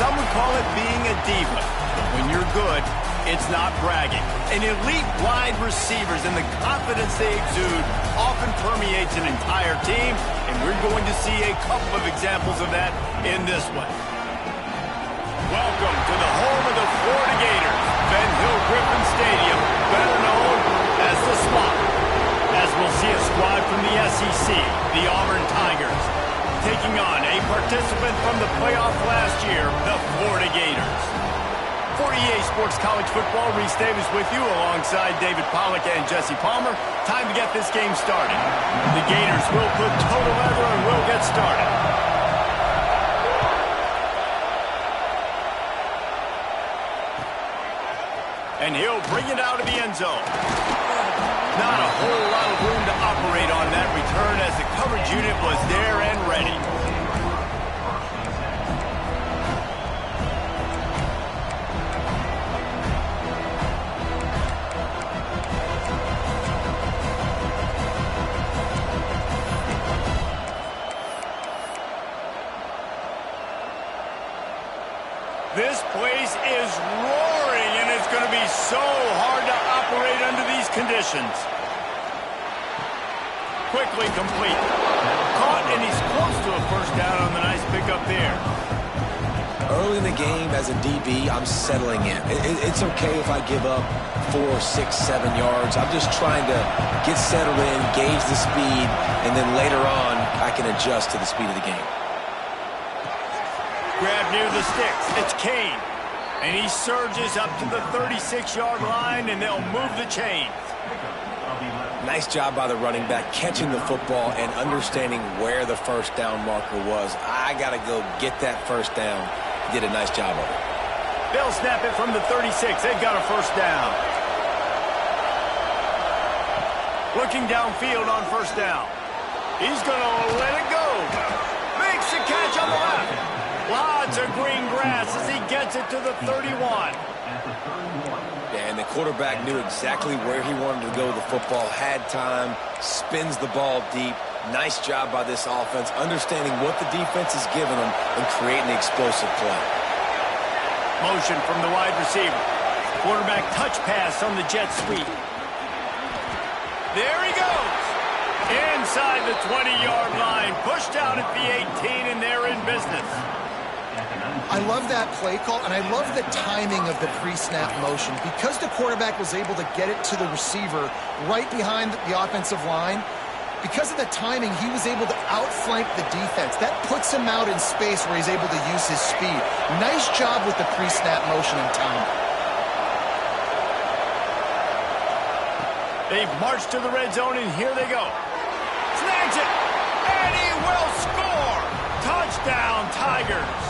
Some would call it being a diva. When you're good, it's not bragging. And elite wide receivers and the confidence they exude often permeates an entire team, and we're going to see a couple of examples of that in this one. Welcome to the home of the Florida Gators, Ben Hill Griffin Stadium, better known as the Swamp. As we'll see a squad from the SEC, the Auburn Tigers, taking on a participant from the playoff last year, the Florida Gators. For EA Sports College Football, Reese Davis with you alongside David Pollack and Jesse Palmer. Time to get this game started. The Gators will put total leather and will get started. And he'll bring it out of the end zone. Not a whole lot of room to operate on that return as the coverage unit was there and ready. This place is roaring, and it's going to be so hard to operate under these conditions. Quickly complete. Caught, and he's close to a first down on the nice pickup there. Early in the game, as a DB, I'm settling in. It's okay if I give up 4, 6, 7 yards. I'm just trying to get settled in, gauge the speed, and then later on, I can adjust to the speed of the game. Grab near the sticks. It's Kane. And he surges up to the 36-yard line, and they'll move the chains. Nice job by the running back, catching the football and understanding where the first down marker was. I got to go get that first down. He did a nice job of it. They'll snap it from the 36. They've got a first down. Looking downfield on first down. He's going to let it go. Makes the catch on the left. Lots of green grass as he gets it to the 31. Yeah, and the quarterback knew exactly where he wanted to go with the football, had time, spins the ball deep. Nice job by this offense, understanding what the defense is giving them and creating the explosive play. Motion from the wide receiver. Quarterback touch pass on the jet sweep. There he goes. Inside the 20-yard line, pushed out at the 18, and they're in business. I love that play call, and I love the timing of the pre-snap motion. Because the quarterback was able to get it to the receiver right behind the offensive line, because of the timing, he was able to outflank the defense. That puts him out in space where he's able to use his speed. Nice job with the pre-snap motion and timing. They've marched to the red zone, and here they go. Snags it, and he will score! Touchdown, Tigers!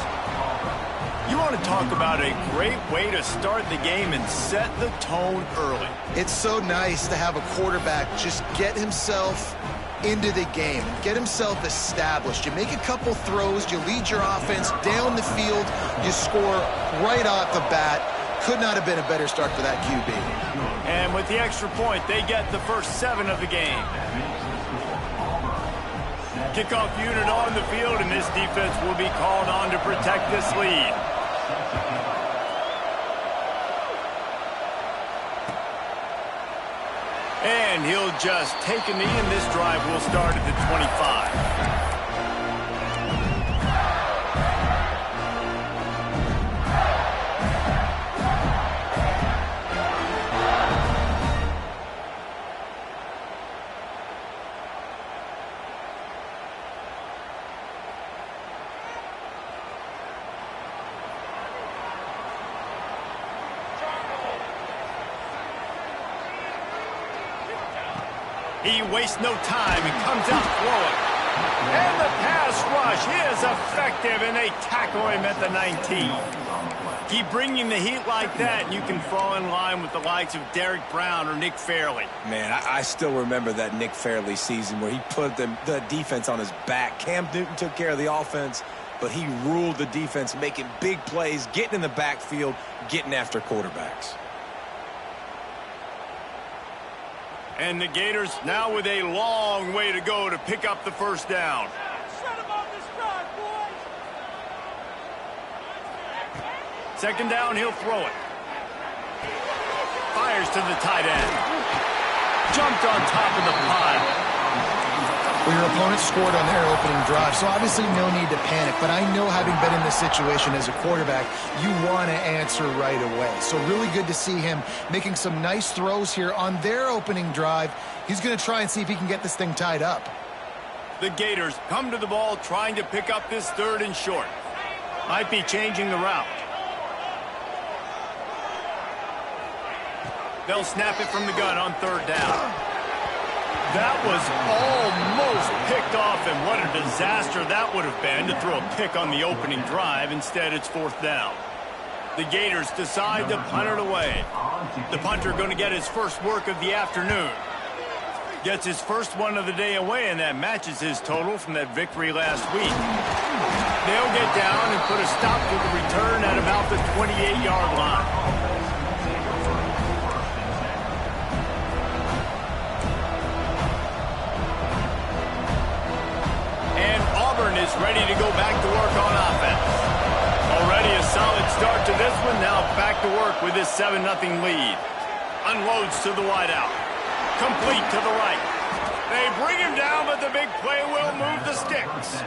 You want to talk about a great way to start the game and set the tone early. It's so nice to have a quarterback just get himself into the game, get himself established. You make a couple throws, you lead your offense down the field, you score right off the bat. Could not have been a better start for that QB. And with the extra point, they get the first 7 of the game. Kickoff unit on the field, and this defense will be called on to protect this lead. And he'll just take a knee, and this drive will start at the 25. He wastes no time and comes out throwing. And the pass rush is effective, and they tackle him at the 19. Keep bringing the heat like that, and you can fall in line with the likes of Derek Brown or Nick Fairley. Man, I still remember that Nick Fairley season where he put the defense on his back. Cam Newton took care of the offense, but he ruled the defense, making big plays, getting in the backfield, getting after quarterbacks. And the Gators now with a long way to go to pick up the first down. Shut him on this drive, boys. Second down, he'll throw it. Fires to the tight end. Jumped on top of the pile. Well, your opponent scored on their opening drive, so obviously no need to panic. But I know, having been in this situation as a quarterback, you want to answer right away. So really good to see him making some nice throws here on their opening drive. He's going to try and see if he can get this thing tied up. The Gators come to the ball trying to pick up this 3rd and short. Might be changing the route. They'll snap it from the gun on 3rd down. That was almost picked off, and what a disaster that would have been to throw a pick on the opening drive. Instead, it's 4th down. The Gators decide to punt it away. The punter going to get his first work of the afternoon. Gets his first one of the day away, and that matches his total from that victory last week. They'll get down and put a stop to the return at about the 28-yard line. Auburn is ready to go back to work on offense. Already a solid start to this one. Now back to work with this 7-0 lead. Unloads to the wideout. Complete to the right. They bring him down, but the big play will move the sticks.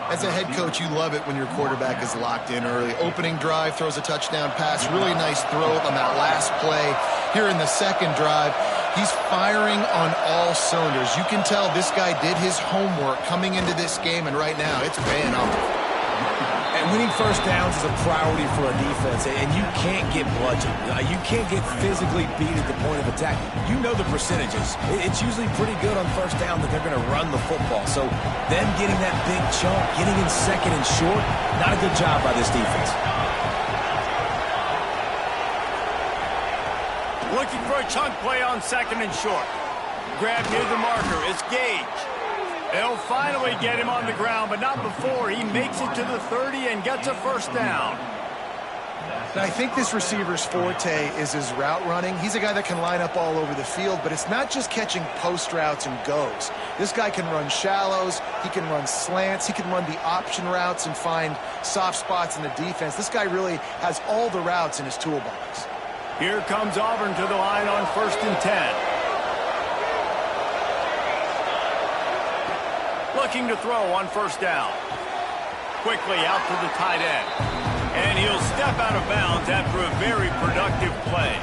As a head coach, you love it when your quarterback is locked in early. Opening drive, throws a touchdown pass. Really nice throw on that last play. Here in the second drive, he's firing on all cylinders. You can tell this guy did his homework coming into this game, and right now it's paying off. And winning first downs is a priority for a defense, and you can't get bludgeoned. You can't get physically beat at the point of attack. You know the percentages. It's usually pretty good on first down that they're going to run the football. So them getting that big chunk, getting in 2nd and short, not a good job by this defense. Looking for a chunk play on 2nd and short. Grab near the marker. It's Gage. They'll finally get him on the ground, but not before he makes it to the 30 and gets a first down. And I think this receiver's forte is his route running. He's a guy that can line up all over the field, but it's not just catching post routes and goes. This guy can run shallows, he can run slants, he can run the option routes and find soft spots in the defense. This guy really has all the routes in his toolbox. Here comes Auburn to the line on 1st and 10. Looking to throw on 1st down. Quickly out to the tight end. And he'll step out of bounds after a very productive play.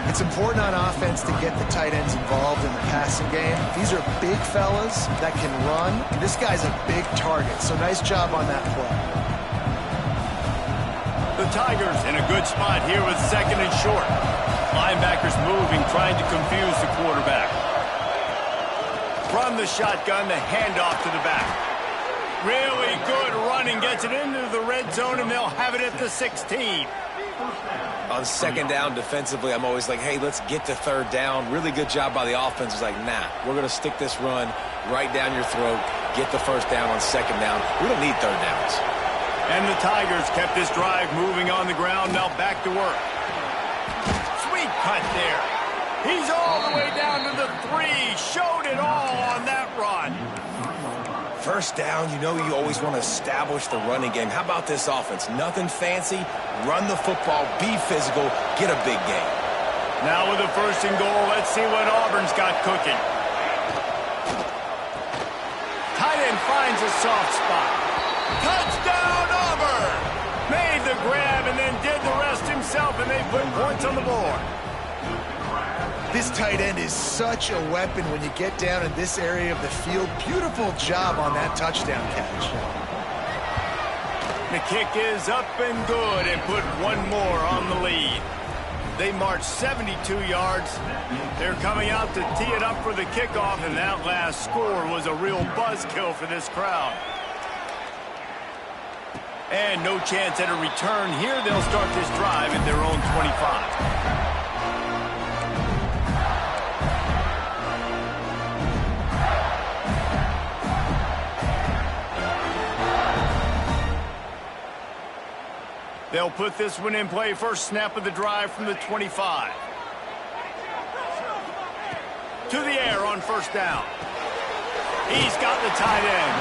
It's important on offense to get the tight ends involved in the passing game. These are big fellas that can run, and this guy's a big target, so nice job on that play. The Tigers in a good spot here with 2nd and short. Linebackers moving, trying to confuse the quarterback. From the shotgun, the handoff to the back. Really good running, gets it into the red zone, and they'll have it at the 16. On 2nd down defensively, I'm always like, hey, let's get to 3rd down. Really good job by the offense. It's like, nah, we're going to stick this run right down your throat, get the first down on 2nd down. We don't need 3rd downs. And the Tigers kept this drive moving on the ground, now back to work. Sweet cut there. He's all the way down to the 3. Showed it all on that run. First down, you know you always want to establish the running game. How about this offense? Nothing fancy. Run the football, be physical, get a big game. Now with a 1st and goal, let's see what Auburn's got cooking. Tight end finds a soft spot. Touchdown, Auburn! Made the grab and then did the rest himself, and they put points on the board. This tight end is such a weapon when you get down in this area of the field. Beautiful job on that touchdown catch. The kick is up and good and put one more on the lead. They march 72 yards. They're coming out to tee it up for the kickoff, and that last score was a real buzzkill for this crowd. And no chance at a return here. They'll start this drive at their own 25. They'll put this one in play. First snap of the drive from the 25. To the air on 1st down. He's got the tight end.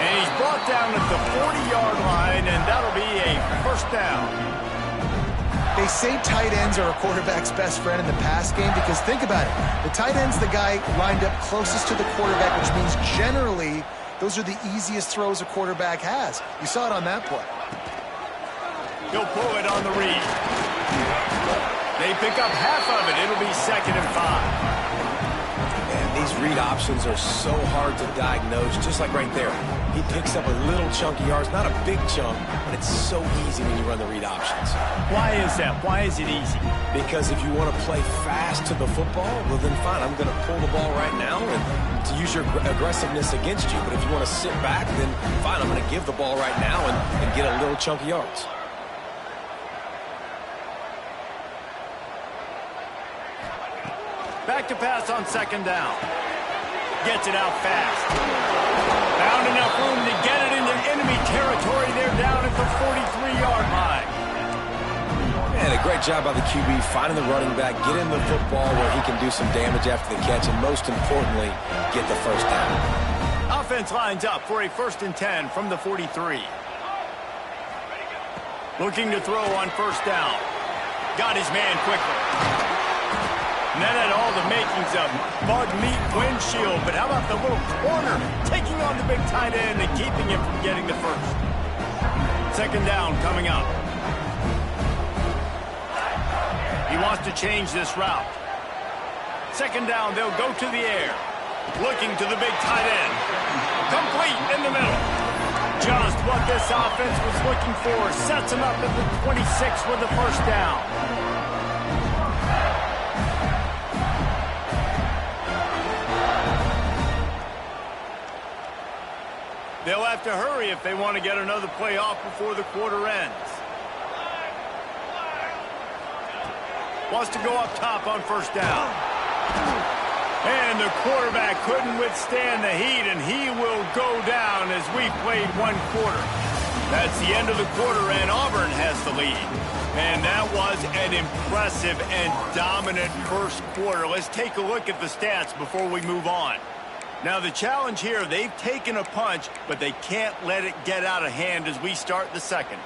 And he's brought down at the 40-yard line, and that'll be a first down. They say tight ends are a quarterback's best friend in the pass game because think about it. The tight end's the guy lined up closest to the quarterback, which means generally those are the easiest throws a quarterback has. You saw it on that play. He'll pull it on the read. They pick up half of it. It'll be 2nd and 5. These read options are so hard to diagnose, just like right there. He picks up a little chunk of yards, not a big chunk, but it's so easy when you run the read options. Why is that? Why is it easy? Because if you want to play fast to the football, well then fine, I'm going to pull the ball right now and to use your aggressiveness against you. But if you want to sit back, then fine, I'm going to give the ball right now and get a little chunk of yards. Back to pass on 2nd down. Gets it out fast. Found enough room to get it into enemy territory. They're down at the 43-yard line. And a great job by the QB finding the running back, get him the football where he can do some damage after the catch, and most importantly, get the first down. Offense lines up for a 1st and 10 from the 43. Looking to throw on 1st down. Got his man quickly. And that had all the makings of bug meat windshield, but how about the little corner taking on the big tight end and keeping him from getting the first? 2nd down coming up. He wants to change this route. 2nd down, they'll go to the air. Looking to the big tight end. Complete in the middle. Just what this offense was looking for. Sets him up at the 26 with the first down. They'll have to hurry if they want to get another play off before the quarter ends. Wants to go up top on 1st down. And the quarterback couldn't withstand the heat, and he will go down as we played 1 quarter. That's the end of the quarter, and Auburn has the lead. And that was an impressive and dominant 1st quarter. Let's take a look at the stats before we move on. Now, the challenge here, they've taken a punch, but they can't let it get out of hand as we start the 2nd.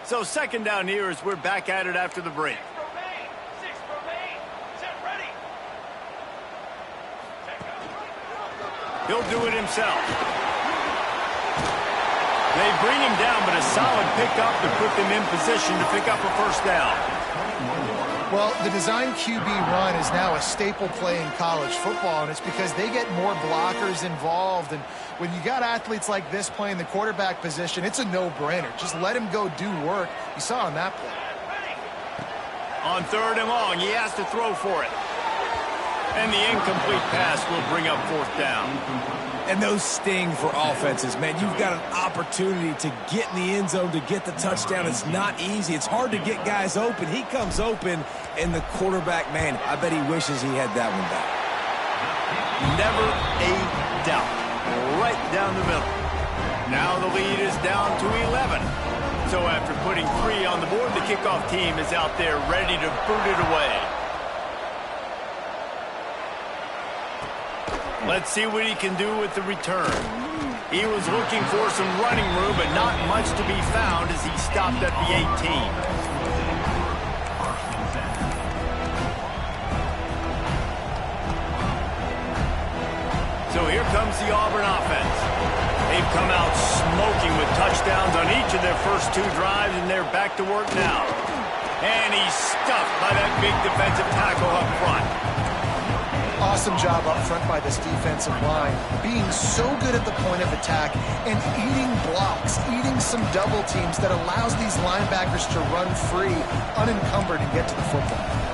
So 2nd down here as we're back at it after the break. He'll do it himself. They bring him down, but a solid pickup to put them in position to pick up a 1st down. Well, the design QB run is now a staple play in college football, and it's because they get more blockers involved. And when you got athletes like this playing the quarterback position, it's a no-brainer. Just let him go do work. You saw on that play. On 3rd and long, he has to throw for it. And the incomplete pass will bring up 4th down. And those sting for offenses, man. You've got an opportunity to get in the end zone, to get the touchdown. It's not easy. It's hard to get guys open. He comes open, and the quarterback, man, I bet he wishes he had that one back. Never a doubt. Right down the middle. Now the lead is down to 11. So after putting 3 on the board, the kickoff team is out there ready to boot it away. Let's see what he can do with the return. He was looking for some running room, but not much to be found as he stopped at the 18. So here comes the Auburn offense. They've come out smoking with touchdowns on each of their first 2 drives, and they're back to work now. And he's stuffed by that big defensive tackle up front. Awesome job up front by this defensive line, being so good at the point of attack and eating blocks, eating some double teams that allows these linebackers to run free, unencumbered, and get to the football.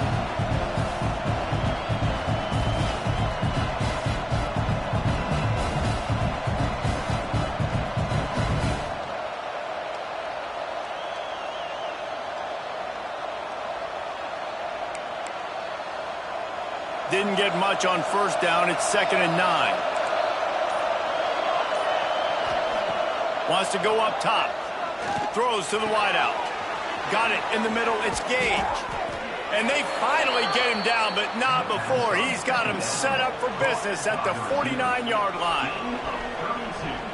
Didn't get much on 1st down. It's 2nd and 9. Wants to go up top. Throws to the wideout. Got it in the middle. It's Gage. And they finally get him down, but not before. He's got him set up for business at the 49-yard line.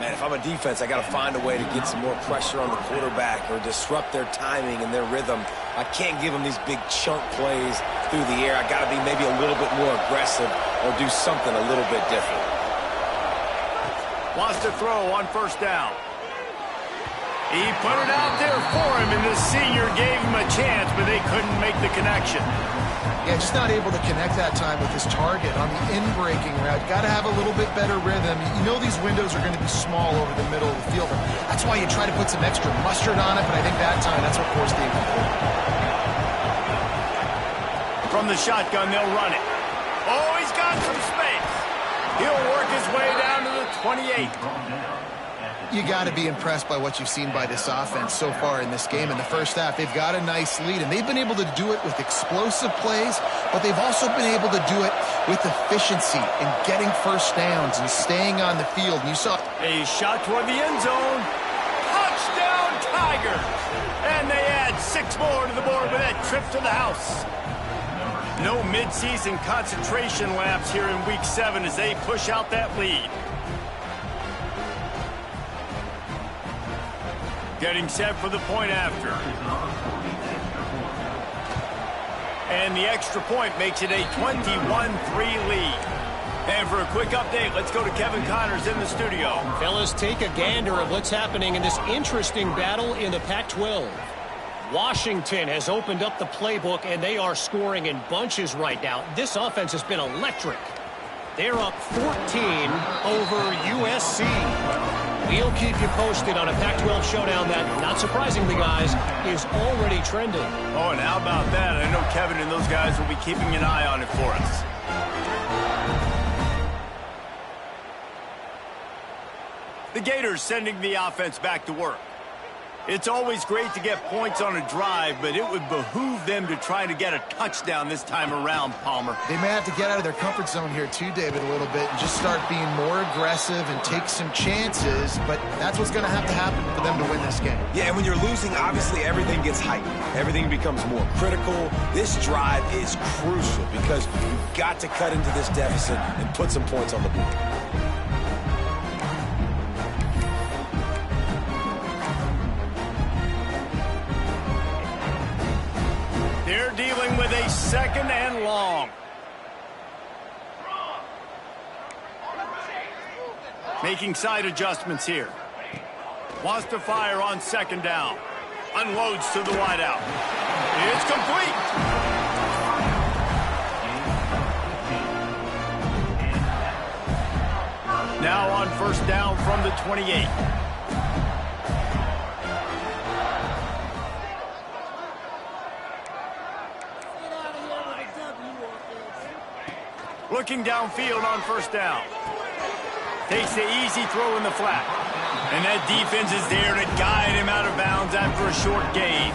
Man, if I'm a defense, I got to find a way to get some more pressure on the quarterback or disrupt their timing and their rhythm. I can't give them these big chunk plays through the air. I got to be maybe a little bit more aggressive or do something a little bit different. Wants to throw on first down. He put it out there for him, and the senior gave him a chance, but they couldn't make the connection. Yeah, just not able to connect that time with his target on the in-breaking route. Got to have a little bit better rhythm. You know these windows are going to be small over the middle of the field. That's why you try to put some extra mustard on it, but I think that time that's what forced the incomplete. From the shotgun, they'll run it. Oh, he's got some space. He'll work his way down to the 28. You got to be impressed by what you've seen by this offense so far in this game. In the first half, they've got a nice lead, and they've been able to do it with explosive plays, but they've also been able to do it with efficiency and getting first downs and staying on the field. And you saw a shot toward the end zone. Touchdown, Tigers! And they add 6 more to the board with that trip to the house. No midseason concentration laps here in Week 7 as they push out that lead. Getting set for the point after. And the extra point makes it a 21-3 lead. And for a quick update, let's go to Kevin Connors in the studio. Fellas, take a gander of what's happening in this interesting battle in the Pac-12. Washington has opened up the playbook, and they are scoring in bunches right now. This offense has been electric. They're up 14 over USC. We'll keep you posted on a Pac-12 showdown that, not surprisingly, guys, is already trending. Oh, and how about that? I know Kevin and those guys will be keeping an eye on it for us. The Gators sending the offense back to work. It's always great to get points on a drive, but it would behoove them to try to get a touchdown this time around, Palmer. they may have to get out of their comfort zone here too, David, a little bit and just start being more aggressive and take some chances, but that's what's going to happen for them to win this game. Yeah, and when you're losing, obviously everything gets heightened. Everything becomes more critical. This drive is crucial because you've got to cut into this deficit and put some points on the board. They're dealing with a 2nd and long. Making side adjustments here. Wants to fire on 2nd down. Unloads to the wideout. It's complete. Now on 1st down from the 28. Looking downfield on 1st down. Takes the easy throw in the flat. And that defense is there to guide him out of bounds after a short gain.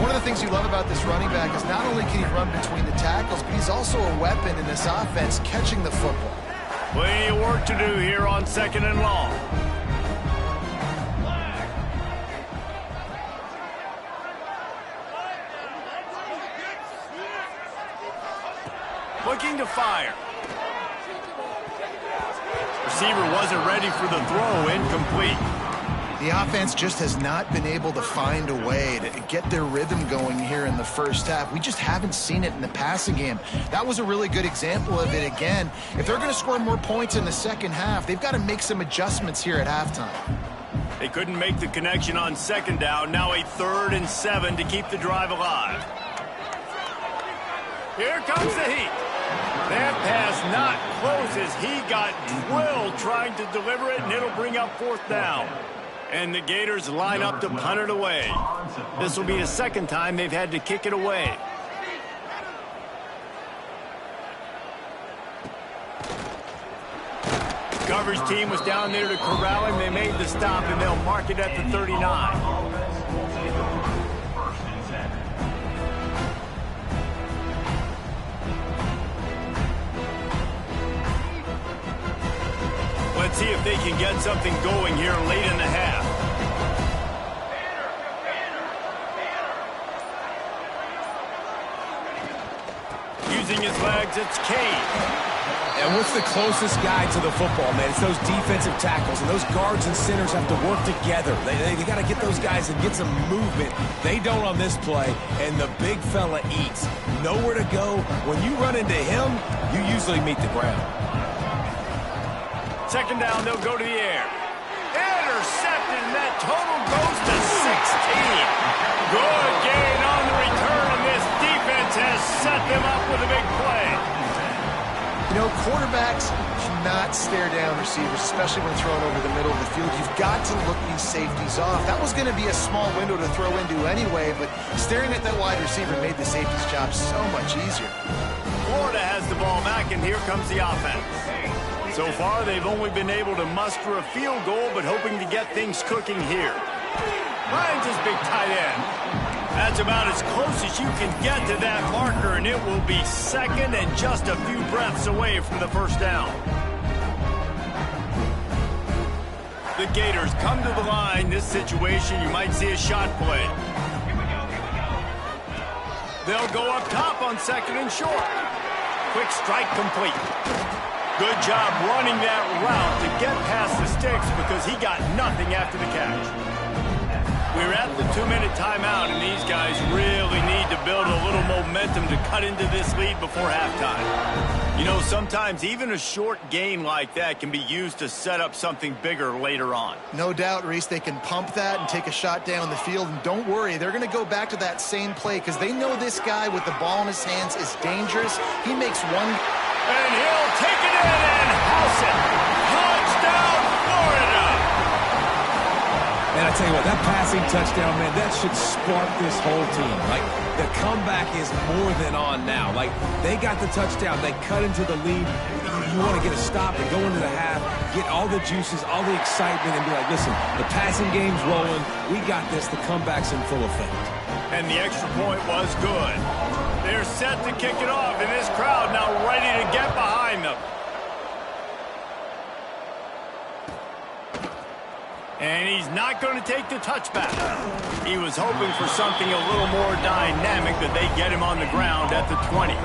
One of the things you love about this running back is not only can he run between the tackles, but he's also a weapon in this offense catching the football. Plenty of work to do here on 2nd and long. Looking to fire. Receiver wasn't ready for the throw. Incomplete. The offense just has not been able to find a way to get their rhythm going here in the first half. We just haven't seen it in the passing game. That was a really good example of it again. If they're going to score more points in the second half, they've got to make some adjustments here at halftime. They couldn't make the connection on 2nd down. Now a 3rd and 7 to keep the drive alive. Here comes the heat. That pass not close as he got drilled trying to deliver it, and it'll bring up 4th down. And the Gators line up to punt it away. This will be the 2nd time they've had to kick it away. Coverage team was down there to corral him. They made the stop, and they'll mark it at the 39. Let's see if they can get something going here late in the half. Using his legs, it's Kane. And what's the closest guy to the football, man? It's those defensive tackles, and those guards and centers have to work together. They got to get those guys and get some movement. They don't on this play, and the big fella eats. Nowhere to go. When you run into him, you usually meet the ground. Second down, they'll go to the air. Intercepted, and that total goes to 16. Good gain on the return, and this defense has set them up with a big play. You know, quarterbacks cannot stare down receivers, especially when thrown over the middle of the field. You've got to look these safeties off. That was going to be a small window to throw into anyway, but staring at that wide receiver made the safety's job so much easier. Florida has the ball back, and here comes the offense. So far, they've only been able to muster a field goal, but hoping to get things cooking here. Finds his big tight end. That's about as close as you can get to that marker, and it will be second and just a few breaths away from the first down. The Gators come to the line. This situation, you might see a shot play. They'll go up top on second and short. Quick strike complete. Good job running that route to get past the sticks because he got nothing after the catch. We're at the 2-minute timeout, and these guys really need to build a little momentum to cut into this lead before halftime. You know, sometimes even a short gain like that can be used to set up something bigger later on. No doubt, Reese, they can pump that and take a shot down the field, and don't worry, they're going to go back to that same play because they know this guy with the ball in his hands is dangerous. He makes one... And he'll take it in and house it. Touchdown, Florida! And I tell you what, that passing touchdown, man, that should spark this whole team. Like, the comeback is more than on now. Like, they got the touchdown. They cut into the lead. You want to get a stop and go into the half, get all the juices, all the excitement, and be like, listen, the passing game's rolling. We got this. The comeback's in full effect. And the extra point was good. They're set to kick it off, and this crowd now ready to get behind them. And he's not going to take the touchback. He was hoping for something a little more dynamic, but they get him on the ground at the 20. A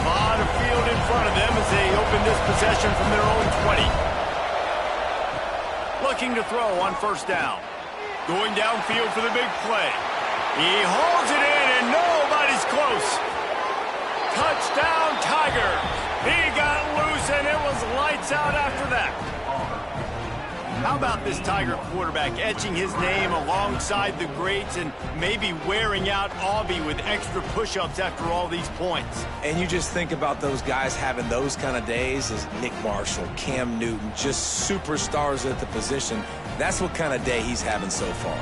lot of field in front of them as they open this possession from their own 20. Looking to throw on first down. Going downfield for the big play. He holds it in, and nobody's close. Touchdown, Tiger. He got loose, and it was lights out after that. How about this Tiger quarterback etching his name alongside the greats and maybe wearing out Auburn with extra push-ups after all these points? And you just think about those guys having those kind of days as Nick Marshall, Cam Newton, just superstars at the position. That's what kind of day he's having so far.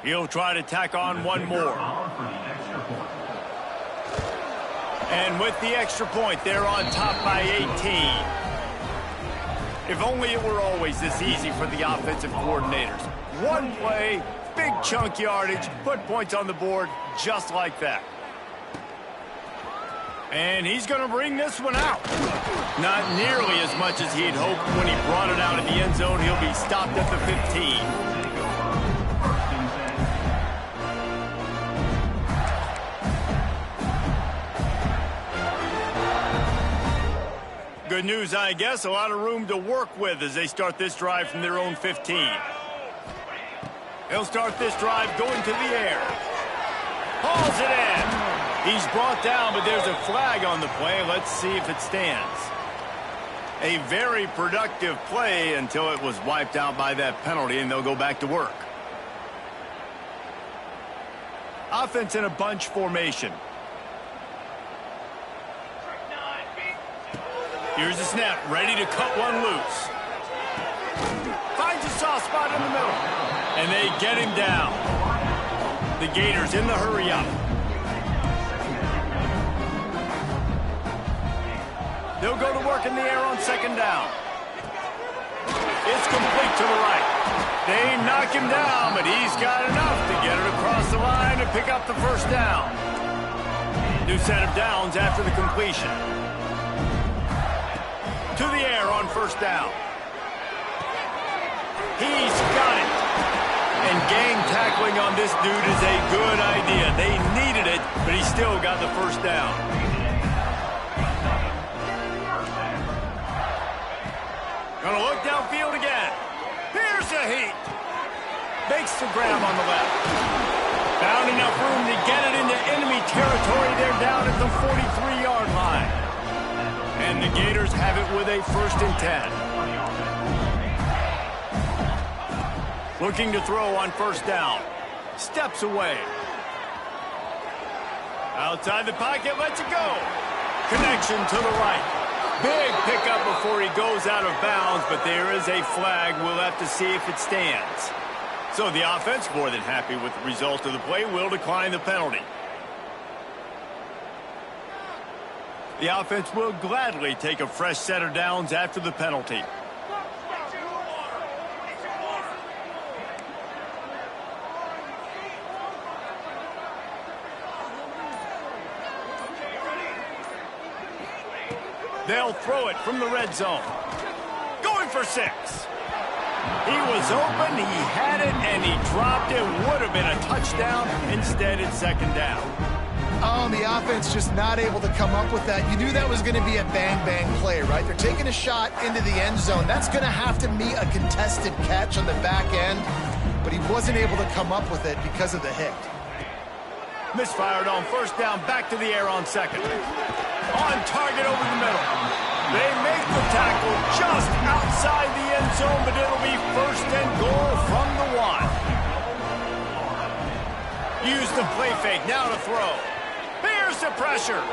He'll try to tack on one more. And with the extra point, they're on top by 18. If only it were always this easy for the offensive coordinators. One play, big chunk yardage, put points on the board just like that. And he's going to bring this one out. Not nearly as much as he'd hoped when he brought it out of the end zone. He'll be stopped at the 15. Good news, I guess. A lot of room to work with as they start this drive from their own 15. He'll start this drive going to the air. Hauls it in. He's brought down, but there's a flag on the play. Let's see if it stands. A very productive play until it was wiped out by that penalty, and they'll go back to work. Offense in a bunch formation. Here's the snap, ready to cut one loose. Finds a soft spot in the middle. And they get him down. The Gators in the hurry up. They'll go to work in the air on second down. It's complete to the right. They knock him down, but he's got enough to get it across the line and pick up the first down. New set of downs after the completion. To the air on first down. He's got it. And gang tackling on this dude is a good idea. They needed it, but he still got the first down. Gonna look downfield again. Here's the heat. Makes the grab on the left. Found enough room to get it into enemy territory. They're down at the 43-yard line. And the Gators have it with a 1st and 10. Looking to throw on first down. Steps away. Outside the pocket, lets it go. Connection to the right. Big pickup before he goes out of bounds, but there is a flag. We'll have to see if it stands. So the offense, more than happy with the result of the play, will decline the penalty. The offense will gladly take a fresh set of downs after the penalty. They'll throw it from the red zone. Going for 6. He was open, he had it, and he dropped it. Would have been a touchdown. Instead, it's second down. Oh, the offense just not able to come up with that. You knew that was going to be a bang-bang play, right? They're taking a shot into the end zone. That's going to have to be a contested catch on the back end, but he wasn't able to come up with it because of the hit. Misfired on first down, back to the air on second. On target over the middle. They make the tackle just outside the end zone, but it'll be 1st and goal from the 1. Use the play fake, now to throw. Here's the pressure.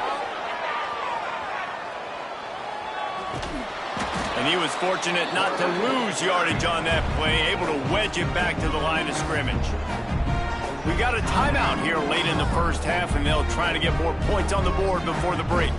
And he was fortunate not to lose yardage on that play, able to wedge it back to the line of scrimmage. We got a timeout here late in the first half, and they'll try to get more points on the board before the break.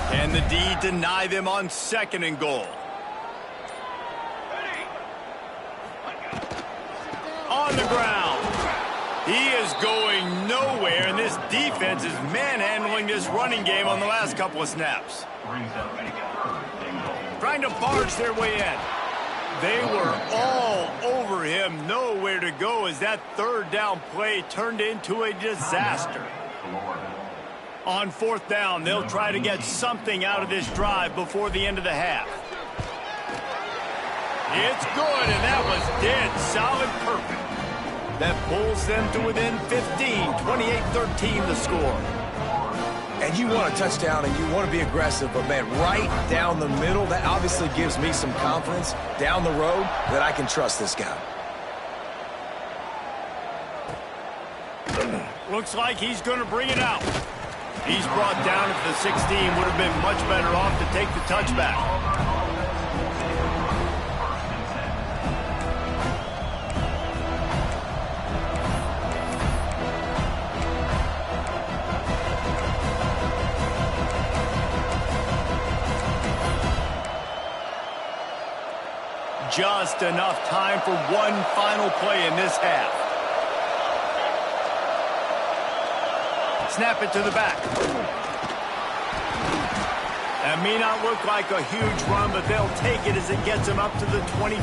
Can the D deny them on 2nd and goal? On the ground. He is going nowhere, and this defense is manhandling this running game on the last couple of snaps. Trying to barge their way in. They were all over him, nowhere to go as that 3rd down play turned into a disaster. On 4th down, they'll try to get something out of this drive before the end of the half. It's good, and that was dead solid perfect. That pulls them to within 15, 28-13 the score. And you want a touchdown and you want to be aggressive, but, man, right down the middle, that obviously gives me some confidence down the road that I can trust this guy. Looks like he's going to bring it out. He's brought down at the 16. Would have been much better off to take the touchback. Just enough time for one final play in this half. Snap it to the back. That may not look like a huge run, but they'll take it as it gets them up to the 24.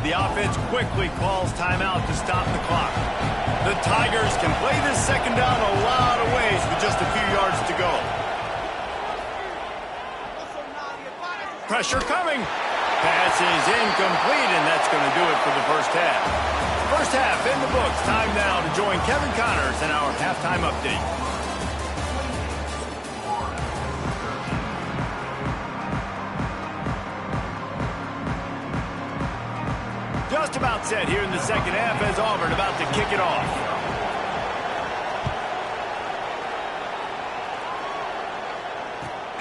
The offense quickly calls timeout to stop the clock. The Tigers can play this second down a lot of ways with just a few yards to go. Pressure coming. Pass is incomplete, and that's going to do it for the first half. First half in the books. Time now to join Kevin Connors in our halftime update. Just about set here in the second half as Auburn about to kick it off.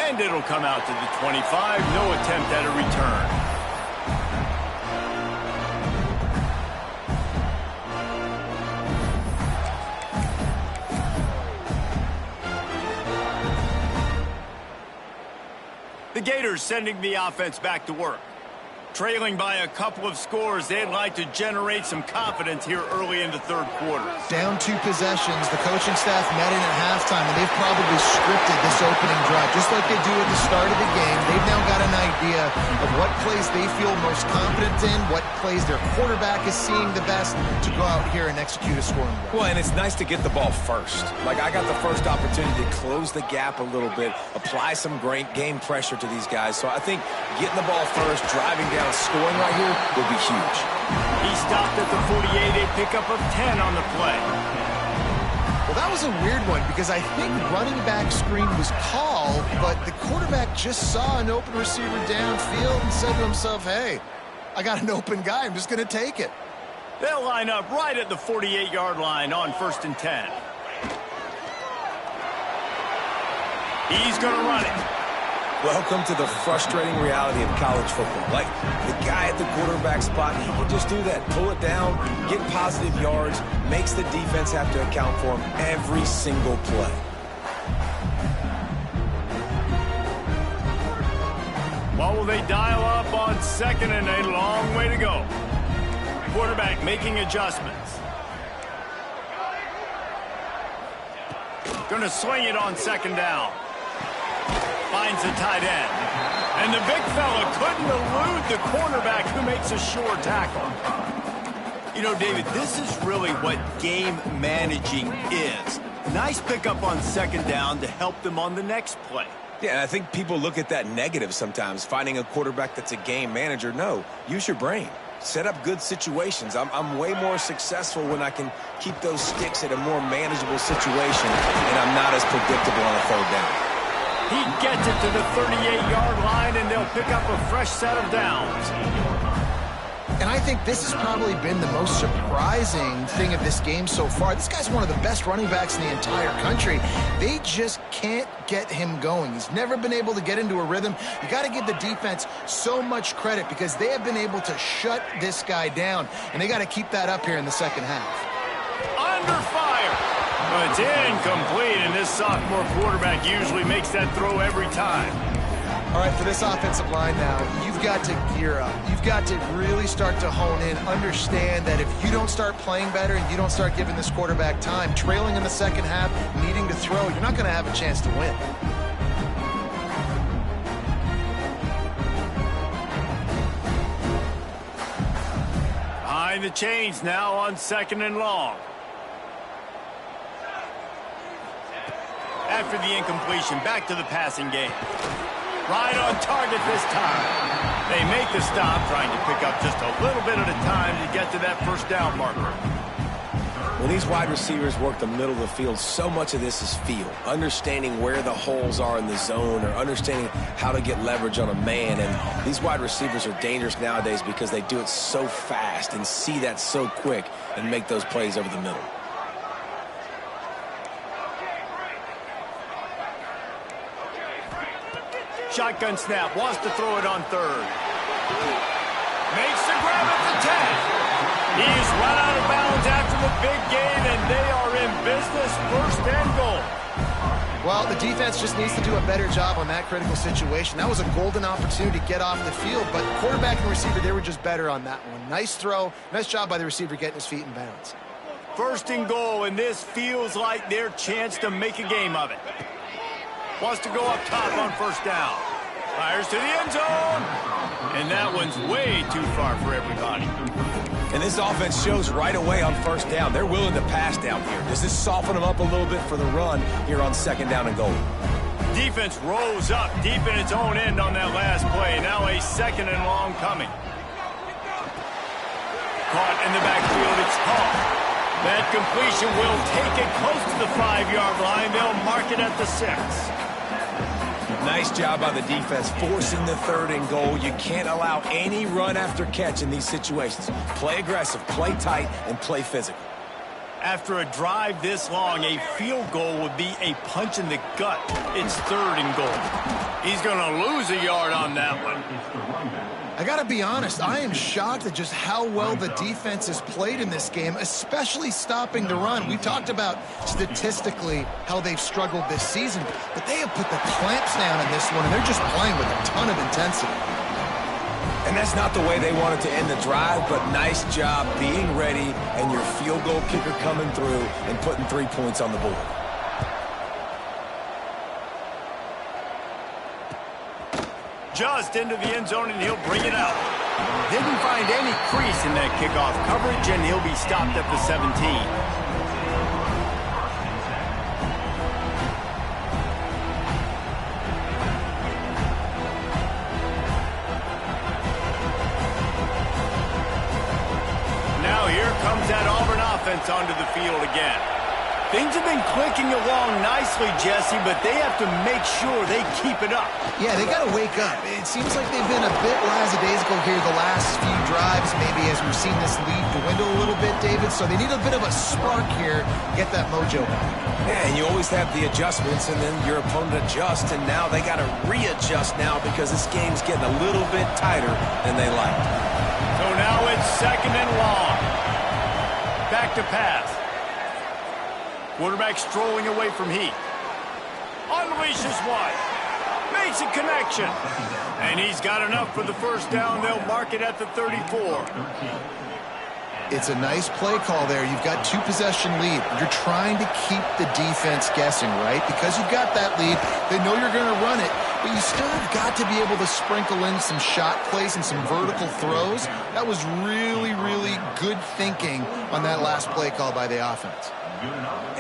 And And it'll come out to the 25. No attempt at a return. The Gators sending the offense back to work. Trailing by a couple of scores, they'd like to generate some confidence here early in the third quarter. Down 2 possessions, the coaching staff met in at halftime, and they've probably scripted this opening drive. Just like they do at the start of the game, they've now got an idea of what plays they feel most confident in, what plays their quarterback is seeing the best to go out here and execute a scoring drive. Well, and it's nice to get the ball first. Like, I got the first opportunity to close the gap a little bit, apply some great game pressure to these guys. So I think getting the ball first, driving down, scoring right here will be huge. He stopped at the 48, a pickup of 10 on the play. Well, that was a weird one because I think running back screen was called, but the quarterback just saw an open receiver downfield and said to himself, hey, I got an open guy. I'm just going to take it. They'll line up right at the 48-yard line on 1st and 10. He's going to run it. Welcome to the frustrating reality of college football. Like, the guy at the quarterback spot, he can just do that. Pull it down, get positive yards, makes the defense have to account for him every single play. What will they dial up on 2nd and a long way to go? Quarterback making adjustments. Going to swing it on 2nd down. Finds the tight end. And the big fella couldn't elude the cornerback who makes a sure tackle. You know, David, this is really what game managing is. Nice pickup on 2nd down to help them on the next play. Yeah, and I think people look at that negative sometimes, finding a quarterback that's a game manager. No, use your brain. Set up good situations. I'm way more successful when I can keep those sticks at a more manageable situation, and I'm not as predictable on a 3rd down. He gets it to the 38-yard line, and they'll pick up a fresh set of downs. And I think this has probably been the most surprising thing of this game so far. This guy's one of the best running backs in the entire country. They just can't get him going. He's never been able to get into a rhythm. You got to give the defense so much credit because they have been able to shut this guy down, and they got to keep that up here in the 2nd half. Under fire. It's incomplete, and this sophomore quarterback usually makes that throw every time. All right, for this offensive line now, you've got to gear up. You've got to really start to hone in, understand that if you don't start playing better and you don't start giving this quarterback time, trailing in the 2nd half, needing to throw, you're not going to have a chance to win. Behind the chains now on 2nd and long. After the incompletion, back to the passing game. Right on target this time. They make the stop, trying to pick up just a little bit at a time to get to that 1st down marker. When these wide receivers work the middle of the field, so much of this is feel. Understanding where the holes are in the zone or understanding how to get leverage on a man. And these wide receivers are dangerous nowadays because they do it so fast and see that so quick and make those plays over the middle. Shotgun snap, wants to throw it on 3rd. Makes the grab at the 10. He's run out of bounds after the big gain, and they are in business, 1st and goal. Well, the defense just needs to do a better job on that critical situation. That was a golden opportunity to get off the field, but quarterback and receiver, they were just better on that one. Nice throw, nice job by the receiver getting his feet in bounds. 1st and goal, and this feels like their chance to make a game of it. Wants to go up top on 1st down. Fires to the end zone. And that one's way too far for everybody. And this offense shows right away on 1st down. They're willing to pass down here. Does this soften them up a little bit for the run here on 2nd down and goal? Defense rose up deep in its own end on that last play. Now a 2nd and long coming. Caught in the backfield. It's caught. That completion will take it close to the 5-yard line. They'll mark it at the 6. Nice job by the defense forcing the 3rd and goal. You can't allow any run after catch in these situations. Play aggressive, play tight, and play physical. After a drive this long, a field goal would be a punch in the gut. It's 3rd and goal. He's going to lose a yard on that one. I got to be honest, I am shocked at just how well the defense has played in this game, especially stopping the run. We talked about statistically how they've struggled this season, but they have put the clamps down in this one, and they're just playing with a ton of intensity. And that's not the way they wanted to end the drive, but nice job being ready and your field goal kicker coming through and putting 3 points on the board. Just into the end zone, and he'll bring it out. Didn't find any crease in that kickoff coverage, and he'll be stopped at the 17. Now here comes that Auburn offense onto the field again. Things have been clicking along nicely, Jesse, but they have to make sure they keep it up. Yeah, they got to wake up. It seems like they've been a bit lackadaisical here the last few drives, maybe as we've seen this lead dwindle a little bit, David. So they need a bit of a spark here, get that mojo back. Yeah, and you always have the adjustments, and then your opponent adjusts, and now they got to readjust now because this game's getting a little bit tighter than they liked. So now it's 2nd and long. Back to pass. Quarterback strolling away from Heath. Unleashes one. Makes a connection. And he's got enough for the first down. They'll mark it at the 34. It's a nice play call there. You've got 2-possession lead. You're trying to keep the defense guessing, right? Because you've got that lead, they know you're going to run it, but you still have got to be able to sprinkle in some shot plays and some vertical throws. That was really, really good thinking on that last play call by the offense.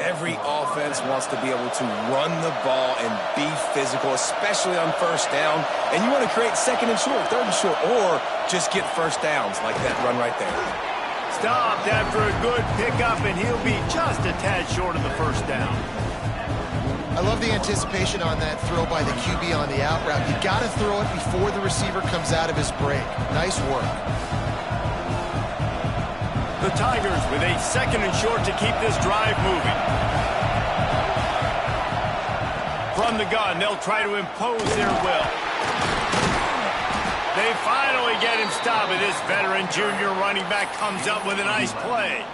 Every offense wants to be able to run the ball and be physical, especially on first down. And you want to create 2nd and short, 3rd and short, or just get first downs like that run right there. Stopped after a good pickup, and he'll be just a tad short of the first down. I love the anticipation on that throw by the QB on the out route. You got to throw it before the receiver comes out of his break. Nice work. The Tigers with a 2nd and short to keep this drive moving. From the gun, they'll try to impose their will. They finally get him stopped, and this veteran junior running back comes up with a nice play.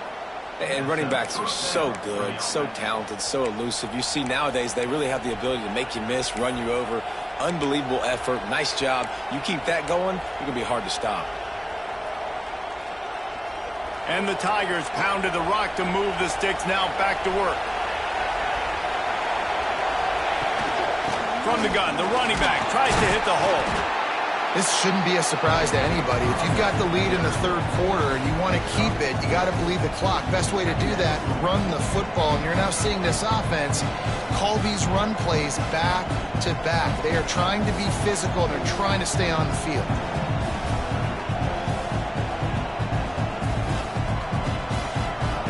And running backs are so good, so talented, so elusive. You see nowadays they really have the ability to make you miss, run you over. Unbelievable effort. Nice job. You keep that going, you're going to be hard to stop. And the Tigers pounded the rock to move the sticks, now back to work. From the gun, the running back tries to hit the hole. This shouldn't be a surprise to anybody. If you've got the lead in the 3rd quarter and you want to keep it, you got to bleed the clock. Best way to do that, run the football. And you're now seeing this offense call these run plays back to back. They are trying to be physical. They're trying to stay on the field.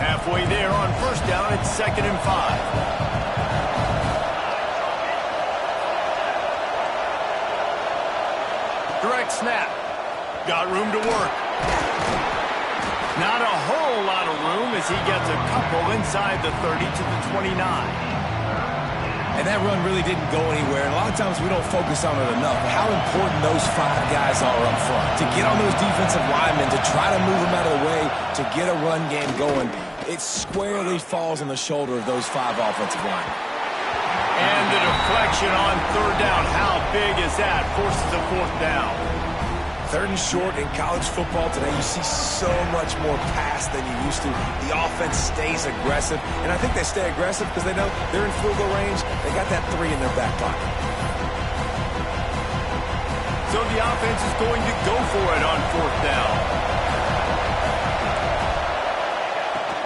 Halfway there on first down, it's 2nd and 5. Direct snap. Got room to work. Not a whole lot of room as he gets a couple inside the 30 to the 29. And that run really didn't go anywhere. And a lot of times we don't focus on it enough. But how important those 5 guys are up front. To get on those defensive linemen, to try to move them out of the way, to get a run game going, it squarely falls on the shoulder of those 5 offensive linemen. And the deflection on 3rd down. How big is that? Forces a 4th down. 3rd and short in college football today, you see so much more pass than you used to. The offense stays aggressive, and I think they stay aggressive because they know they're in field goal range. They got that 3 in their back pocket. So the offense is going to go for it on 4th down.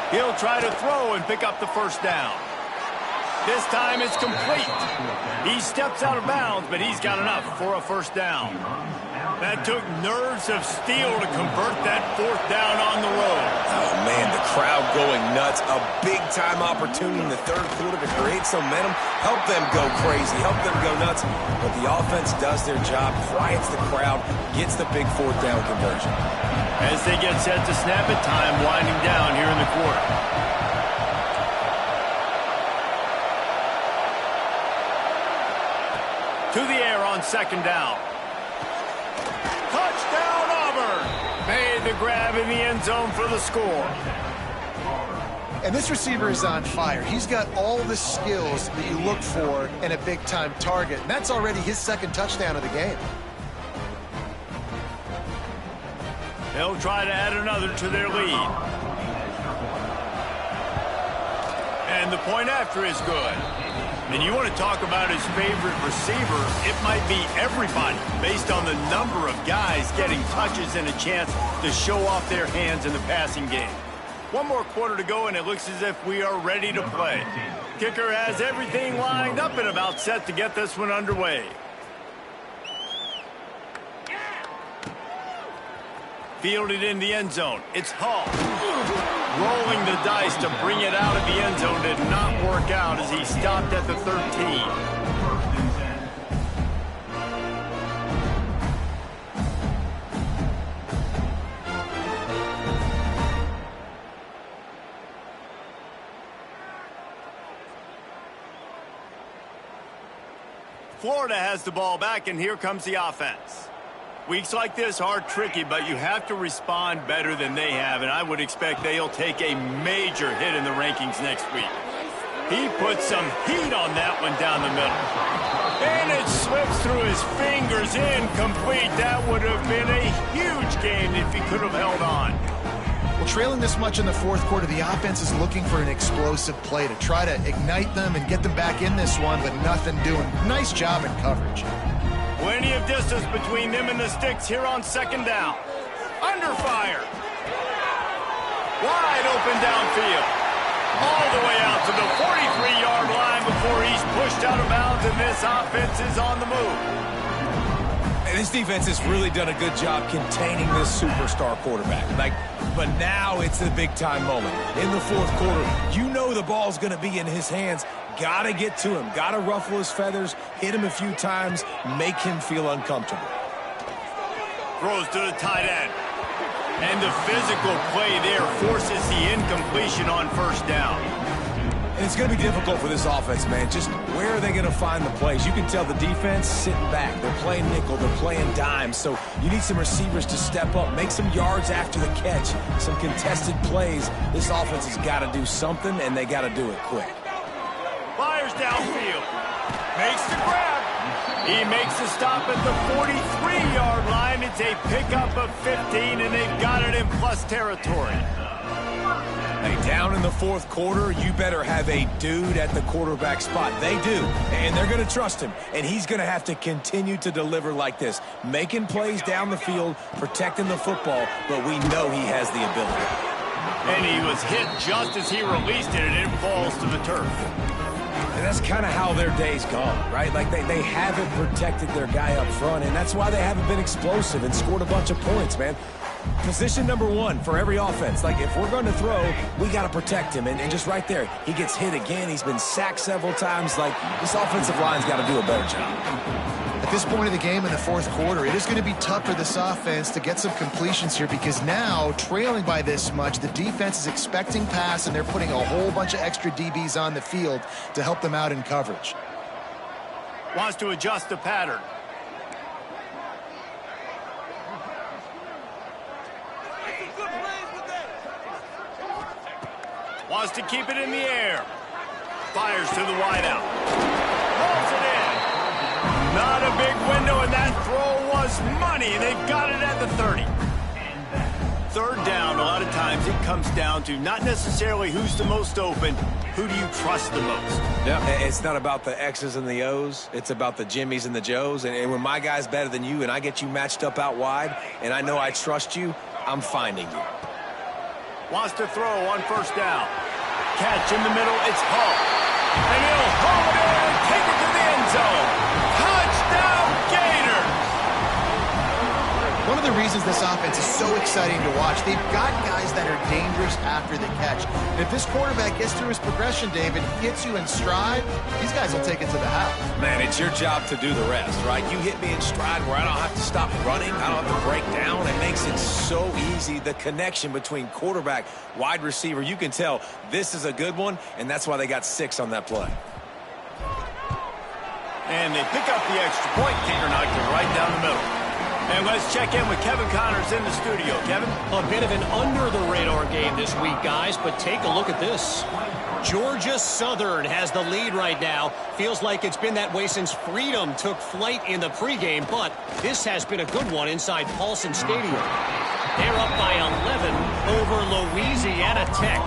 He'll try to throw and pick up the first down. This time it's complete. He steps out of bounds, but he's got enough for a first down. That took nerves of steel to convert that 4th down on the road. Oh, man, the crowd going nuts. A big-time opportunity in the 3rd quarter to create some momentum. Help them go crazy. Help them go nuts. But the offense does their job, quiets the crowd, gets the big 4th down conversion. As they get set to snap it, time winding down here in the quarter. To the air on on second down. Touchdown, Auburn! Made the grab in the end zone for the score. And this receiver is on fire. He's got all the skills that you look for in a big-time target. And that's already his second touchdown of the game. They'll try to add another to their lead. And the point after is good. And you want to talk about his favorite receiver, it might be everybody based on the number of guys getting touches and a chance to show off their hands in the passing game. One more quarter to go, and it looks as if we are ready to play. Kicker has everything lined up and about set to get this one underway. Fielded in the end zone. It's Hall. Rolling the dice to bring it out of the end zone did not work out as he stopped at the 13. Florida has the ball back, and here comes the offense. Weeks like this are tricky, but you have to respond better than they have, and I would expect they'll take a major hit in the rankings next week. He put some heat on that one down the middle. And it slips through his fingers, incomplete. That would have been a huge gain if he could have held on. Well, trailing this much in the fourth quarter, the offense is looking for an explosive play to try to ignite them and get them back in this one, but nothing doing. Nice job in coverage. Plenty of distance between them and the sticks here on second down. Under fire. Wide open downfield. All the way out to the 43-yard line before he's pushed out of bounds, and this offense is on the move. And this defense has really done a good job containing this superstar quarterback. But now it's the big-time moment. In the fourth quarter, you know the ball's going to be in his hands. Got to get to him. Got to ruffle his feathers, hit him a few times, make him feel uncomfortable. Throws to the tight end. And the physical play there forces the incompletion on first down. And it's going to be difficult for this offense, man. Just where are they going to find the plays? You can tell the defense sitting back. They're playing nickel. They're playing dime. So you need some receivers to step up, make some yards after the catch, some contested plays. This offense has got to do something, and they got to do it quick. Fires downfield. Makes the grab. He makes the stop at the 43-yard line. It's a pickup of 15, and they've got it in plus territory. Hey, down in the fourth quarter, you better have a dude at the quarterback spot. They do, and they're going to trust him, and he's going to have to continue to deliver like this, making plays down the field, protecting the football, but we know he has the ability. And he was hit just as he released it, and it falls to the turf. And that's kind of how their day's gone, right? Like they haven't protected their guy up front, and that's why they haven't been explosive and scored a bunch of points, man. Position number one for every offense. Like, if we're going to throw, we got to protect him. And just right there, he gets hit again. He's been sacked several times. Like, this offensive line's got to do a better job. At this point of the game in the fourth quarter, it is going to be tough for this offense to get some completions here because now, trailing by this much, the defense is expecting pass, and they're putting a whole bunch of extra DBs on the field to help them out in coverage. Wants to adjust the pattern. Wants to keep it in the air. Fires to the wideout. Rolls it in. Not a big window, and that throw was money. They've got it at the 30. Third down, a lot of times it comes down to not necessarily who's the most open, who do you trust the most? Yeah, it's not about the X's and the O's. It's about the Jimmies and the Joes. And when my guy's better than you and I get you matched up out wide and I know I trust you, I'm finding you. Wants to throw on first down. Catch in the middle, it's Hall. And he'll haul it in and take it to the end zone. Touchdown, Gators! One of the reasons this offense is so exciting to watch, they've got guys that are dangerous after the catch. And if this quarterback gets through his progression, David, hits you in stride, these guys will take it to the house. Man, it's your job to do the rest, right? You hit me in stride where I don't have to stop running. I don't have to break down. It makes it so easy. The connection between quarterback, wide receiver, you can tell this is a good one, and that's why they got 6 on that play. And they pick up the extra point. Kicker knocked it right down the middle. And let's check in with Kevin Connors in the studio. Kevin? A bit of an under-the-radar game this week, guys, but take a look at this. Georgia Southern has the lead right now. Feels like it's been that way since Freedom took flight in the pregame, but this has been a good one inside Paulson Stadium. They're up by 11 over Louisiana Tech.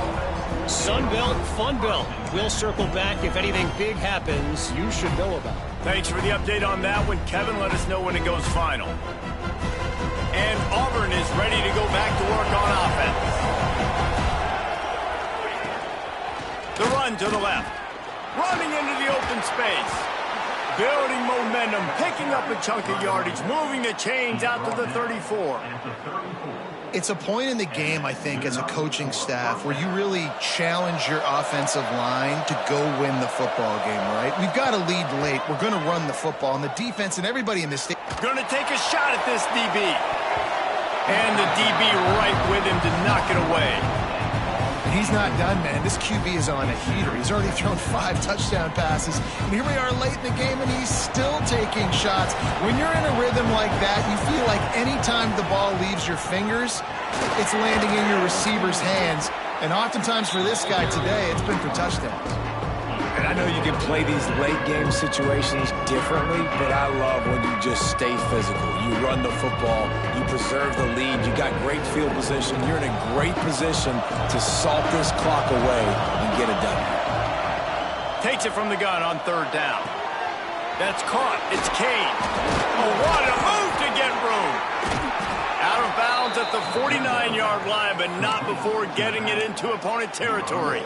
Sunbelt, Funbelt. We'll circle back if anything big happens you should know about. Thanks for the update on that one, Kevin. Let us know when it goes final. And Auburn is ready to go back to work on offense. The run to the left. Running into the open space. Building momentum, picking up a chunk of yardage, moving the chains out to the 34. It's a point in the game, I think, as a coaching staff where you really challenge your offensive line to go win the football game, right? We've got to lead late. We're going to run the football, and the defense and everybody in this state. Going to take a shot at this DB. And the DB right with him to knock it away. And he's not done, man. This QB is on a heater. He's already thrown 5 touchdown passes. And here we are late in the game, and he's still taking shots. When you're in a rhythm like that, you feel like any time the ball leaves your fingers, it's landing in your receiver's hands. And oftentimes for this guy today, it's been for touchdowns. And I know you can play these late-game situations differently, but I love when you just stay physical. You run the football. You preserve the lead. You got great field position. You're in a great position to salt this clock away and get it done. Takes it from the gun on third down. That's caught. It's Kane. Oh, what a move to get room. Out of bounds at the 49-yard line, but not before getting it into opponent territory.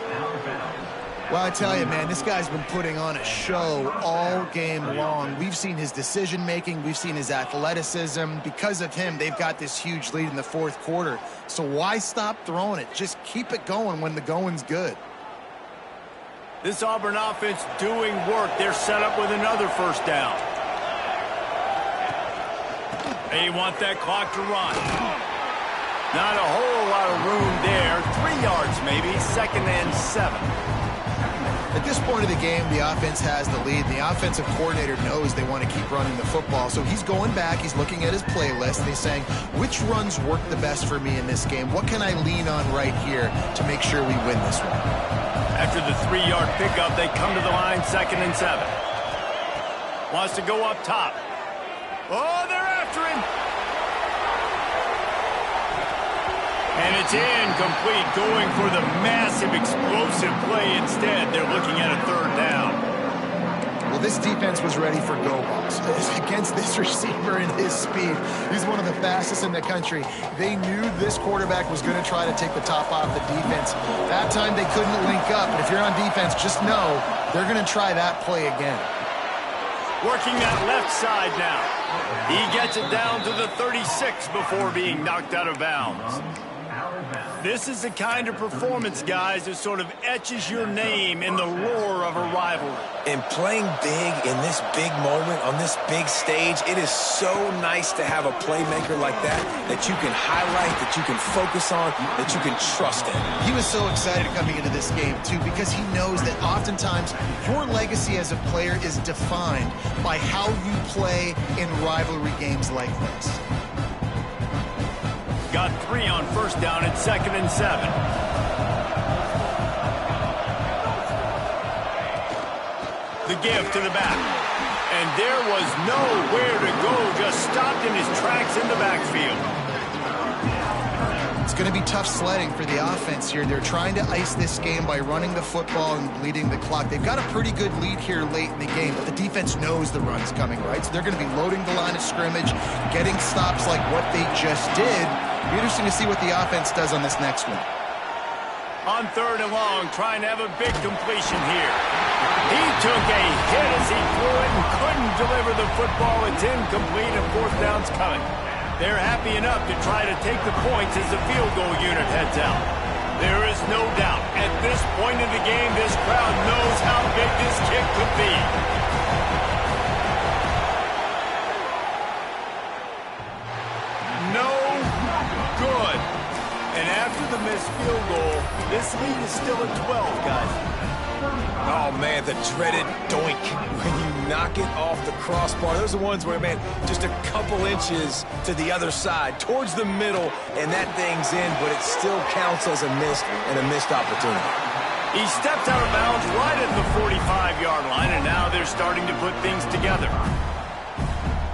Well, I tell you, man, this guy's been putting on a show all game long. We've seen his decision-making. We've seen his athleticism. Because of him, they've got this huge lead in the fourth quarter. So why stop throwing it? Just keep it going when the going's good. This Auburn offense doing work. They're set up with another first down. They want that clock to run. Not a whole lot of room there. 3 yards maybe, 2nd and 7. At this point of the game, the offense has the lead. The offensive coordinator knows they want to keep running the football. So he's going back, he's looking at his playlist, and he's saying, which runs work the best for me in this game? What can I lean on right here to make sure we win this one? After the 3-yard pickup, they come to the line, 2nd and 7. Wants to go up top. Oh, they're after him. And it's incomplete, going for the massive, explosive play instead. They're looking at a third down. Well, this defense was ready for go balls against this receiver and his speed. He's one of the fastest in the country. They knew this quarterback was going to try to take the top off the defense. That time they couldn't link up. But if you're on defense, just know they're going to try that play again. Working that left side now. He gets it down to the 36 before being knocked out of bounds. This is the kind of performance, guys, that sort of etches your name in the lore of a rivalry. And playing big in this big moment, on this big stage, it is so nice to have a playmaker like that you can highlight, that you can focus on, that you can trust in. He was so excited coming into this game, too, because he knows that oftentimes your legacy as a player is defined by how you play in rivalry games like this. Got 3 on first down at 2nd and 7. The give to the back. And there was nowhere to go, just stopped in his tracks in the backfield. It's going to be tough sledding for the offense here. They're trying to ice this game by running the football and bleeding the clock. They've got a pretty good lead here late in the game, but the defense knows the run's coming, right? So they're going to be loading the line of scrimmage, getting stops like what they just did. Be interesting to see what the offense does on this next one. On 3rd and long, trying to have a big completion here. He took a hit as he threw it and couldn't deliver the football. It's incomplete and 4th down's coming. They're happy enough to try to take the points as the field goal unit heads out. There is no doubt, at this point in the game, this crowd knows how big this kick could be. No good. And after the missed field goal, this lead is still at 12, guys. Oh, man, the dreaded doink. When you knock it off the crossbar, those are the ones where, man, just a couple inches to the other side, towards the middle, and that thing's in, but it still counts as a missed opportunity. He stepped out of bounds right at the 45-yard line, and now they're starting to put things together.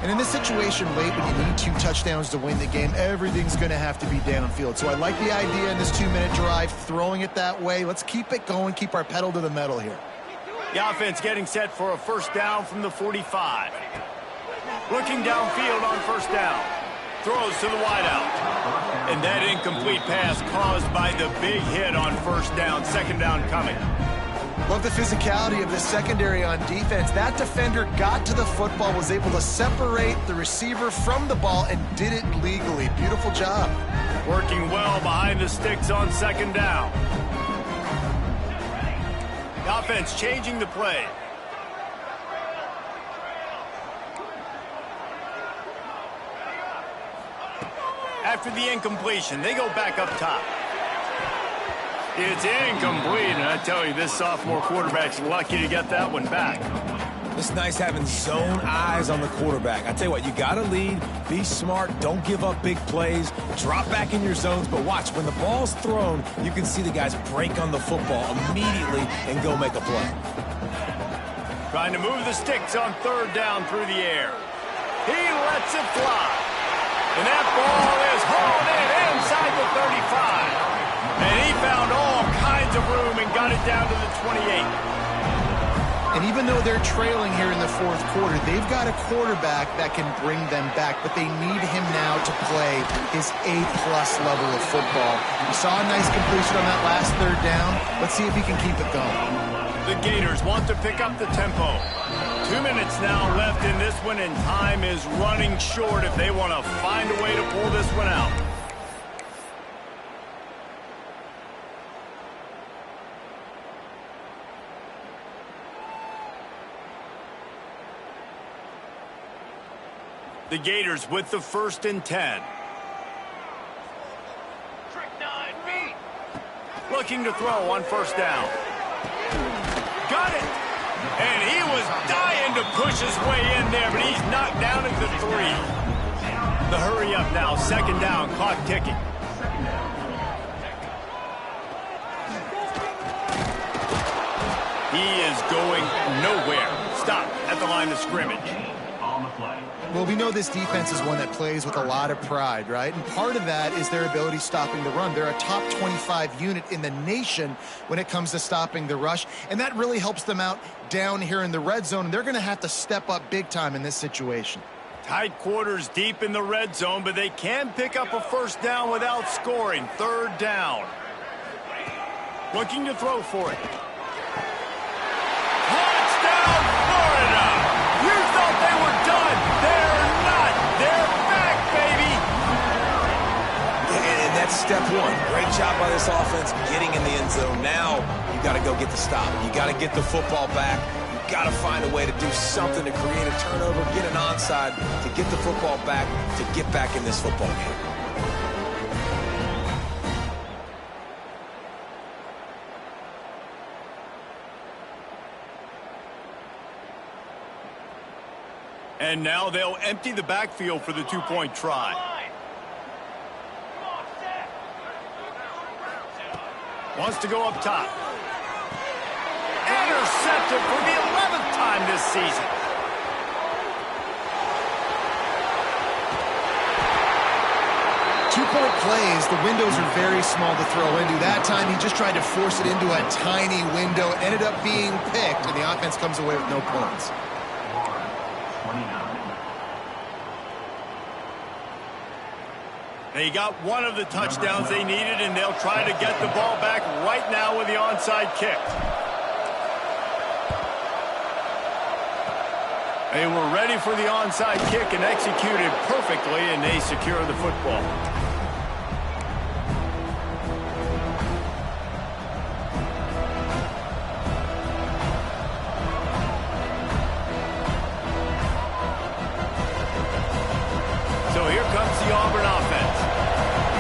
And in this situation, late, when you need 2 touchdowns to win the game, everything's going to have to be downfield. So I like the idea in this 2-minute drive, throwing it that way. Let's keep it going, keep our pedal to the metal here. The offense getting set for a first down from the 45. Looking downfield on first down. Throws to the wideout. And that incomplete pass caused by the big hit on first down. Second down coming. Love the physicality of the secondary on defense. That defender got to the football, was able to separate the receiver from the ball, and did it legally. Beautiful job. Working well behind the sticks on second down. The offense changing the play. After the incompletion, they go back up top. It's incomplete, and I tell you, this sophomore quarterback's lucky to get that one back. It's nice having zone eyes on the quarterback. I tell you what, you got to lead, be smart, don't give up big plays, drop back in your zones, but watch, when the ball's thrown, you can see the guys break on the football immediately and go make a play. Trying to move the sticks on third down through the air. He lets it fly. And that ball is hauled in inside the 35. And he found all kinds of room and got it down to the 28. And even though they're trailing here in the fourth quarter, they've got a quarterback that can bring them back, but they need him now to play his A-plus level of football. We saw a nice completion on that last third down. Let's see if he can keep it going. The Gators want to pick up the tempo. 2 minutes now left in this one, and time is running short if they want to find a way to pull this one out. The Gators with the 1st and 10. Looking to throw on first down. Got it! And he was dying to push his way in there, but he's knocked down at the 3. The hurry up now, second down, clock ticking. He is going nowhere. Stop at the line of scrimmage. Well, we know this defense is one that plays with a lot of pride, right? And part of that is their ability stopping the run. They're a top 25 unit in the nation when it comes to stopping the rush, and that really helps them out down here in the red zone. And they're going to have to step up big time in this situation. Tight quarters deep in the red zone, but they can pick up a first down without scoring. Third down. Looking to throw for it. Touchdown, Florida! You thought they were done. They're not. They're back, baby. And that's step one. Great job by this offense getting in the end zone. Now you got to go get the stop. You got to get the football back. You got to find a way to do something to create a turnover, get an onside, to get the football back, to get back in this football game. And now they'll empty the backfield for the two-point try. Wants to go up top. Intercepted for the 11th time this season. Two-point plays, the windows are very small to throw into. That time he just tried to force it into a tiny window, ended up being picked, and the offense comes away with no points. They got one of the touchdowns they needed, and they'll try to get the ball back right now with the onside kick. They were ready for the onside kick and executed perfectly, and they secure the football. So here comes the Auburn offense.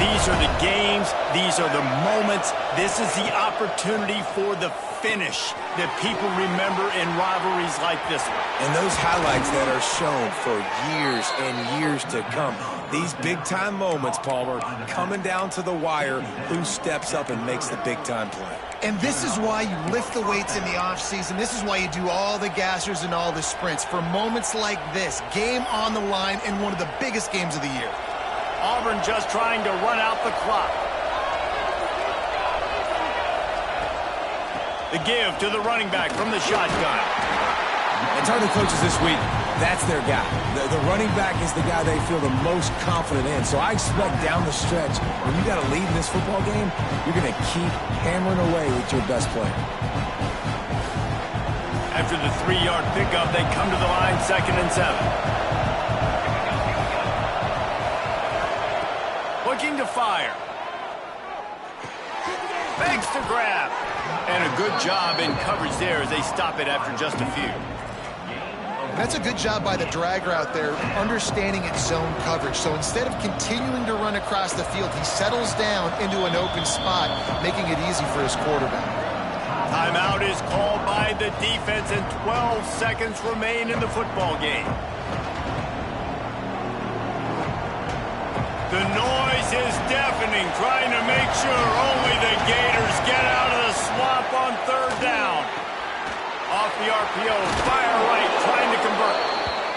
These These are the games. These are the moments. This is the opportunity for the finish that people remember in rivalries like this one. And those highlights that are shown for years and years to come. These big-time moments, Palmer, coming down to the wire, who steps up and makes the big-time play. And this is why you lift the weights in the offseason. This is why you do all the gassers and all the sprints. For moments like this, game on the line in one of the biggest games of the year. Auburn just trying to run out the clock. The give to the running back from the shotgun. And telling the coaches this week, that's their guy. The running back is the guy they feel the most confident in. So I expect down the stretch, when you got a lead in this football game, you're going to keep hammering away with your best player. After the 3-yard pickup, they come to the line 2nd and 7. Looking to fire. Fakes to grab. And a good job in coverage there as they stop it after just a few. That's a good job by the drag route there, understanding its zone coverage. So instead of continuing to run across the field, he settles down into an open spot, making it easy for his quarterback. Timeout is called by the defense, and 12 seconds remain in the football game. The noise is deafening, trying to make sure only the Gators get out of the swamp on 3rd down. Off the RPO, fire right, trying to convert.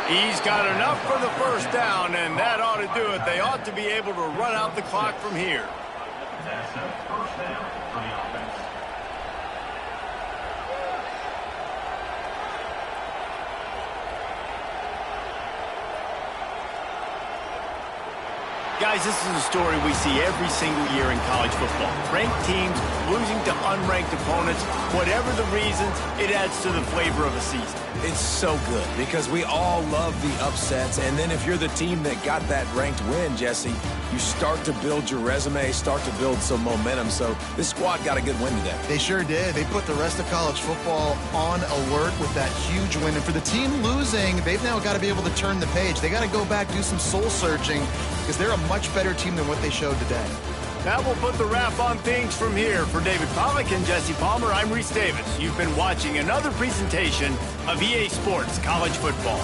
He's got enough for the 1st down, and that ought to do it. They ought to be able to run out the clock from here. That's a 1st down for the offense. Guys, this is a story we see every single year in college football. Ranked teams losing to unranked opponents. Whatever the reasons, it adds to the flavor of a season. It's so good because we all love the upsets. And then if you're the team that got that ranked win, Jesse, you start to build your resume, start to build some momentum. So this squad got a good win today. They sure did. They put the rest of college football on alert with that huge win. And for the team losing, they've now got to be able to turn the page. They got to go back, do some soul searching, because they're a much better team than what they showed today. That will put the wrap on things from here. For David Pollack and Jesse Palmer, I'm Reese Davis. You've been watching another presentation of EA Sports College Football.